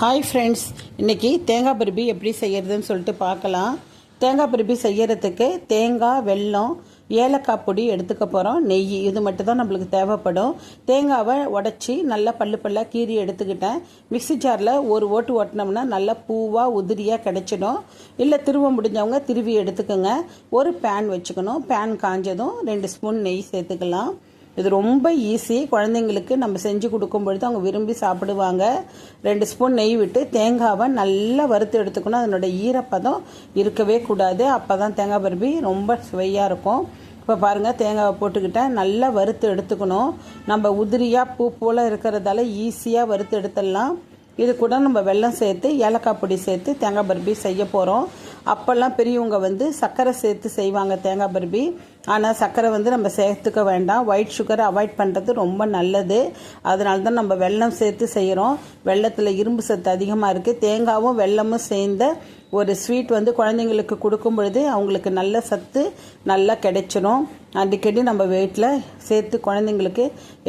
Hi friends, இன்றைக்கி தேங்காய் பர்பி எப்படி செய்கிறதுன்னு சொல்லிட்டு பார்க்கலாம். தேங்காய் பர்பி செய்கிறதுக்கு தேங்காய், வெல்லம், ஏலக்காய் பொடி எடுத்துக்க போகிறோம். நெய் இது மட்டும் தான் நம்மளுக்கு தேவைப்படும். தேங்காவை உடச்சி நல்லா பல்லாக கீறி எடுத்துக்கிட்டேன். மிக்ஸி ஜாரில் ஒரு ஓட்டு ஓட்டினோம்னா நல்லா பூவாக உதிரியாக கிடச்சிடும். இல்லை திருவ முடிஞ்சவங்க திருவி எடுத்துக்கோங்க. ஒரு பேன் வச்சுக்கணும். பேன் காஞ்சதும் 2 ஸ்பூன் நெய் சேர்த்துக்கலாம். இது ரொம்ப ஈஸி. குழந்தைங்களுக்கு நம்ம செஞ்சு கொடுக்கும் பொழுது அவங்க விரும்பி சாப்பிடுவாங்க. 2 ஸ்பூன் நெய் விட்டு தேங்காவை நல்லா வறுத்து எடுத்துக்கணும். அதனோட ஈரப்பதம் இருக்கவே கூடாது. அப்போ தான் தேங்காய் பர்பி ரொம்ப சுவையாக இருக்கும். இப்போ பாருங்கள், தேங்காவை போட்டுக்கிட்டேன். நல்லா வறுத்து எடுத்துக்கணும். நம்ம உதிரியாக பூ போல் இருக்கிறதால ஈஸியாக வறுத்து எடுத்துடலாம். இது கூட நம்ம வெல்லம் சேர்த்து ஏலக்காய் பொடி சேர்த்து தேங்காய் பர்பி செய்ய போகிறோம். அப்போல்லாம் பெரியவங்க சர்க்கரை சேர்த்து செய்வாங்க தேங்காய் பர்பி. ஆனால் சர்க்கரை நம்ம சேர்த்துக்க வேண்டாம். ஒயிட் சுகரை அவாய்ட் பண்ணுறது ரொம்ப நல்லது. அதனால தான் நம்ம வெல்லம் சேர்த்து செய்கிறோம். வெல்லத்தில் இரும்பு சத்து அதிகமாக இருக்குது. தேங்காயும் வெல்லமும் சேர்ந்த ஒரு ஸ்வீட் குழந்தைங்களுக்கு கொடுக்கும் பொழுது அவங்களுக்கு நல்ல சத்து நல்லா கிடைச்சிடும். அடிக்கடி நம்ம வீட்டில் சேர்த்து குழந்தைங்களுக்கு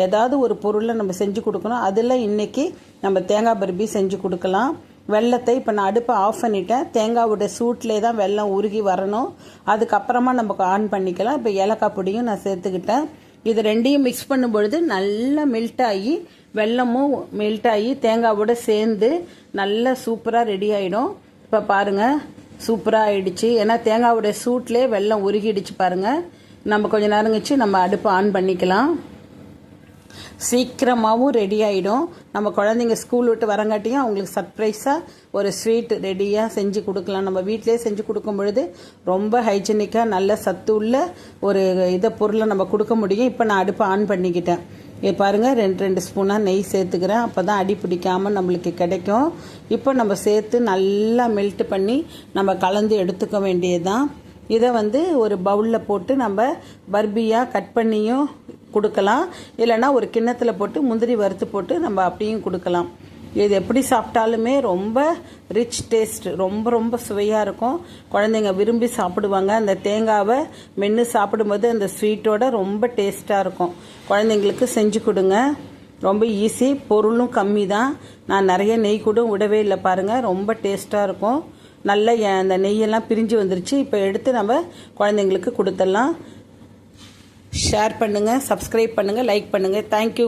ஏதாவது ஒரு பொருளை நம்ம செஞ்சு கொடுக்கணும். அதில் இன்றைக்கி நம்ம தேங்காய் பர்பி செஞ்சு கொடுக்கலாம். வெல்லத்தை இப்போ நான் அடுப்பை ஆஃப் பண்ணிட்டேன். தேங்காவோட சூட்லேயே தான் வெல்லம் உருகி வரணும். அதுக்கப்புறமா நமக்கு ஆன் பண்ணிக்கலாம். இப்போ ஏலக்காய் பொடியும் நான் சேர்த்துக்கிட்டேன். இது ரெண்டையும் மிக்ஸ் பண்ணும் பொழுது நல்லா மெல்ட் ஆகி, வெல்லமும் மெல்ட் ஆகி தேங்காவோட சேர்ந்து நல்லா சூப்பராக ரெடி ஆகிடும். இப்போ பாருங்கள், சூப்பராக ஆகிடுச்சு. ஏன்னா தேங்காவோட சூட்லேயே வெல்லம் உருகிடுச்சு பாருங்கள். நம்ம கொஞ்சம் நேரம் கழிச்சு நம்ம அடுப்பை ஆன் பண்ணிக்கலாம். சீக்கிரமாகவும் ரெடி ஆகிடும். நம்ம குழந்தைங்க ஸ்கூல் விட்டு வரங்காட்டியும் அவங்களுக்கு சர்ப்ரைஸாக ஒரு ஸ்வீட் ரெடியாக செஞ்சு கொடுக்கலாம். நம்ம வீட்டிலே செஞ்சு கொடுக்கும் பொழுது ரொம்ப ஹைஜீனிக்காக நல்ல சத்து உள்ள ஒரு பொருளை நம்ம கொடுக்க முடியும். இப்போ நான் அடுப்பை ஆன் பண்ணிக்கிட்டேன். இது பாருங்கள், 2 ஸ்பூனாக நெய் சேர்த்துக்கிறேன். அப்போ தான் அடி பிடிக்காமல் நம்மளுக்கு கிடைக்கும். இப்போ நம்ம சேர்த்து நல்லா மெல்ட் பண்ணி நம்ம கலந்து எடுத்துக்க வேண்டியது தான். இதை ஒரு பவுலில் போட்டு நம்ம பர்பியாக கட் பண்ணியும் கொடுக்கலாம். இல்லைன்னா ஒரு கிண்ணத்தில் போட்டு முந்திரி வறுத்து போட்டு நம்ம அப்படியும் கொடுக்கலாம். இது எப்படி சாப்பிட்டாலுமே ரொம்ப ரிச் டேஸ்ட், ரொம்ப ரொம்ப சுவையாக இருக்கும். குழந்தைங்க விரும்பி சாப்பிடுவாங்க. அந்த தேங்காவை மென்று சாப்பிடும்போது அந்த ஸ்வீட்டோட ரொம்ப டேஸ்ட்டாக இருக்கும். குழந்தைங்களுக்கு செஞ்சு கொடுங்க. ரொம்ப ஈஸி, பொருளும் கம்மி தான். நான் நிறைய நெய் கூட விடவே இல்லை பாருங்கள். ரொம்ப டேஸ்ட்டாக இருக்கும். நல்ல அந்த நெய்யெல்லாம் பிரிஞ்சு வந்துருச்சு. இப்போ எடுத்து நம்ம குழந்தைங்களுக்கு கொடுத்துடலாம். ஷேர் பண்ணுங்கள், சப்ஸ்கிரைப் பண்ணுங்கள், லைக் பண்ணுங்கள். தேங்க்யூ.